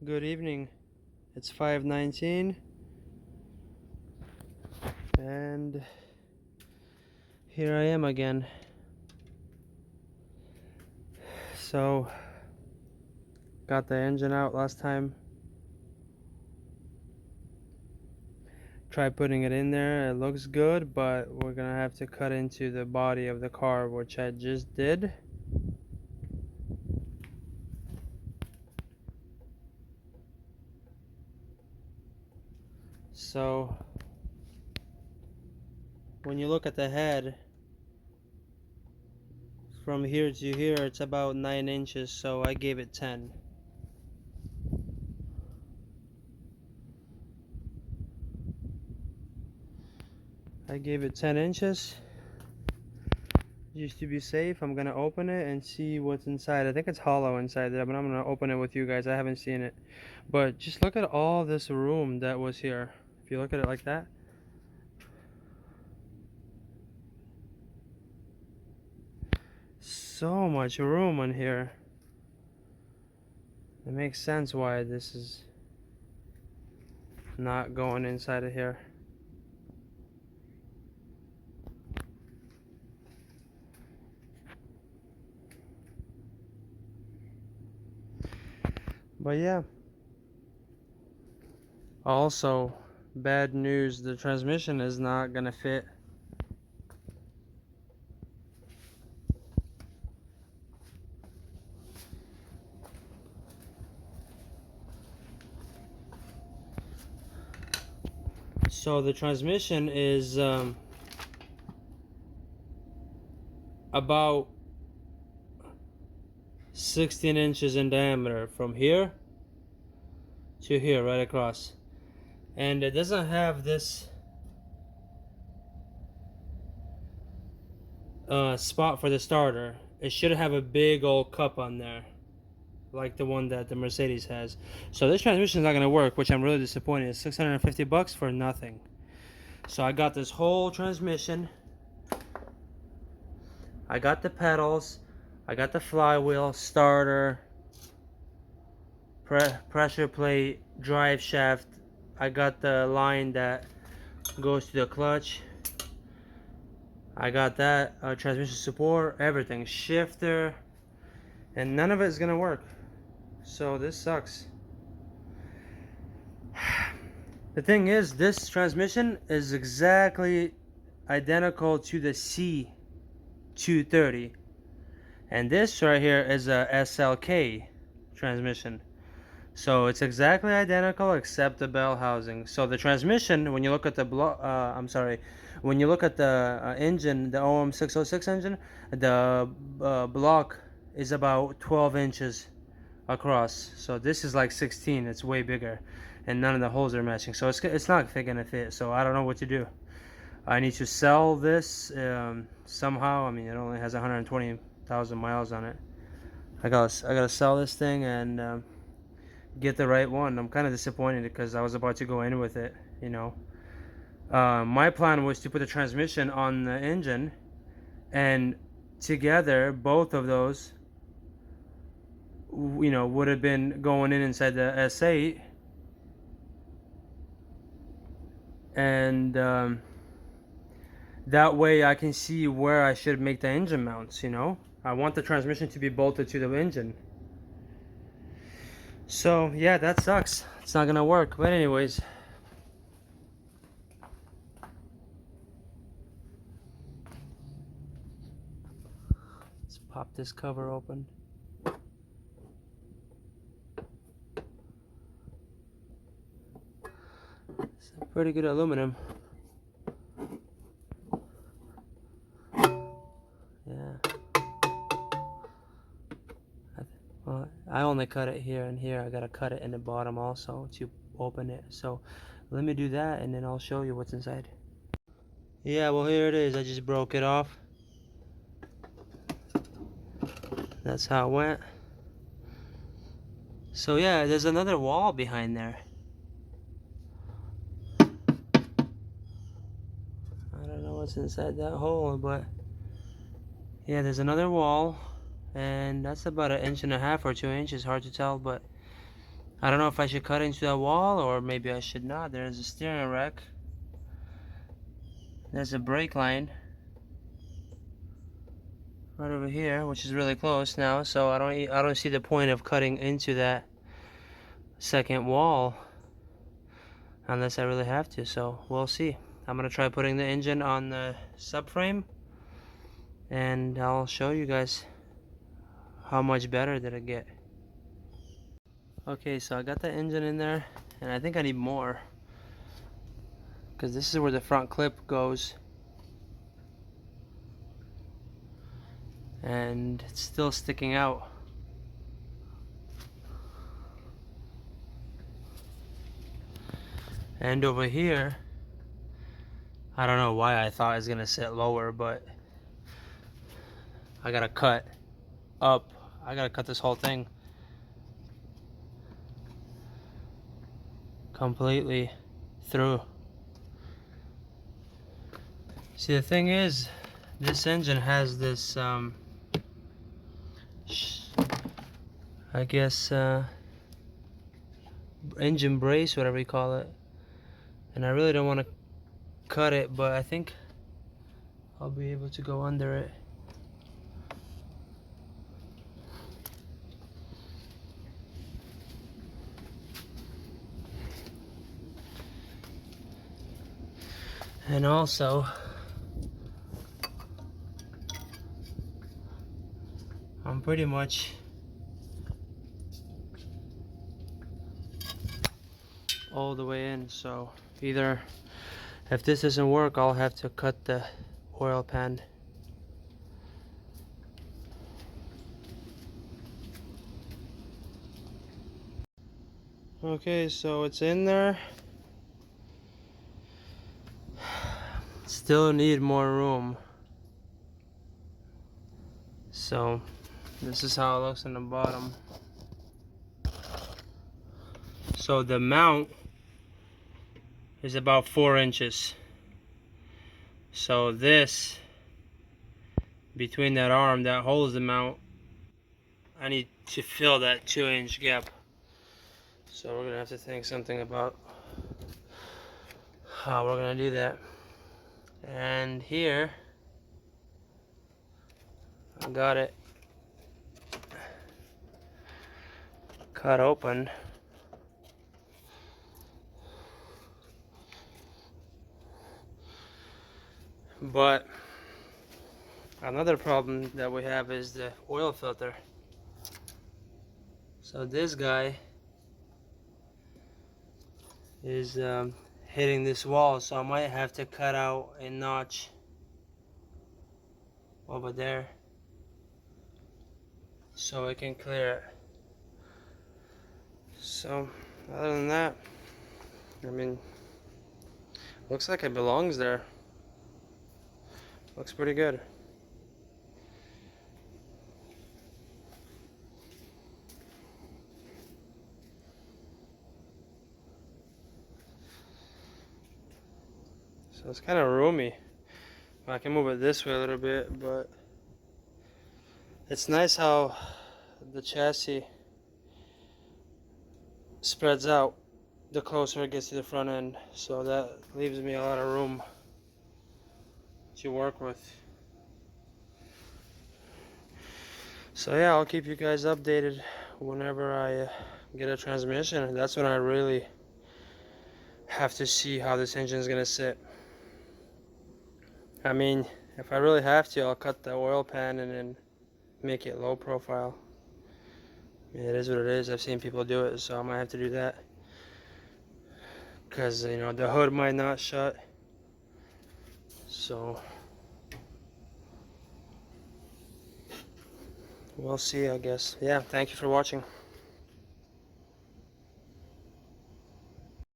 Good evening. It's 5:19 and here I am again. So, got the engine out last time. Tried putting it in there. It looks good, but we're gonna have to cut into the body of the car, which I just did. So, when you look at the head, from here to here, it's about 9 inches, so I gave it 10. I gave it 10 inches. Just to be safe, I'm gonna open it and see what's inside. I think it's hollow inside there, but I'm gonna open it with you guys. I haven't seen it. But just look at all this room that was here. If you look at it like that. So much room in here. It makes sense why this is not going inside of here. But yeah. Also, bad news, the transmission is not gonna fit. So the transmission is about 16 inches in diameter from here to here, right across. And it doesn't have this spot for the starter. It should have a big old cup on there, like the one that the Mercedes has. So this transmission is not going to work, which I'm really disappointed. It's 650 bucks for nothing. So I got this whole transmission. I got the pedals. I got the flywheel, starter, pressure plate, drive shaft. I got the line that goes to the clutch. I got that transmission support, everything, shifter, and none of it is gonna work. So this sucks. The thing is, this transmission is exactly identical to the C230, and this right here is a SLK transmission. So it's exactly identical except the bell housing. So the transmission, when you look at the when you look at the engine, the OM606 engine, the block is about 12 inches across. So this is like 16. It's way bigger, and none of the holes are matching. So it's not gonna fit. So I don't know what to do. I need to sell this somehow. I mean, it only has 120,000 miles on it. I gotta sell this thing and get the right one. I'm kind of disappointed because I was about to go in with it, you know. My plan was to put the transmission on the engine, and together both of those, you know, would have been going in inside the S8, and that way I can see where I should make the engine mounts, you know. I want the transmission to be bolted to the engine. So yeah, that sucks. It's not gonna work. But anyways, let's pop this cover open. It's a pretty good aluminum. Yeah. Well, I only cut it here and here. I gotta cut it in the bottom also to open it. So let me do that and then I'll show you what's inside. Yeah, well, here it is. I just broke it off. That's how it went. So yeah, there's another wall behind there. I don't know what's inside that hole, but yeah, there's another wall, and that's about 1.5 inches or 2 inches, hard to tell, but I don't know if I should cut into that wall or maybe I should not. There's a steering rack. There's a brake line right over here, which is really close now, so I don't see the point of cutting into that second wall unless I really have to, so we'll see. I'm gonna try putting the engine on the subframe and I'll show you guys how much better did it get. Okay, so I got the engine in there and I think I need more because this is where the front clip goes and it's still sticking out. And over here, I don't know why I thought it was gonna sit lower, but I gotta cut up. I gotta cut this whole thing completely through. See, the thing is, this engine has this, I guess, engine brace, whatever you call it. And I really don't want to cut it, but I think I'll be able to go under it. And also, I'm pretty much all the way in, so either if this doesn't work, I'll have to cut the oil pan. Okay, so it's in there. Still need more room. So this is how it looks in the bottom. So the mount is about 4 inches. So this, between that arm that holds the mount, I need to fill that 2-inch gap. So we're gonna have to think something about how we're gonna do that. And here, I got it cut open. But another problem that we have is the oil filter. So this guy is hitting this wall, so I might have to cut out a notch over there so it can clear it. So other than that, I mean, looks like it belongs there. Looks pretty good. So it's kind of roomy. I can move it this way a little bit, but it's nice how the chassis spreads out the closer it gets to the front end. So that leaves me a lot of room to work with. So yeah, I'll keep you guys updated whenever I get a transmission. That's when I really have to see how this engine is gonna sit. I mean, if I really have to, I'll cut the oil pan and then make it low profile. I mean, it is what it is. I've seen people do it, so I might have to do that. Because, you know, the hood might not shut. So we'll see, I guess. Yeah, thank you for watching.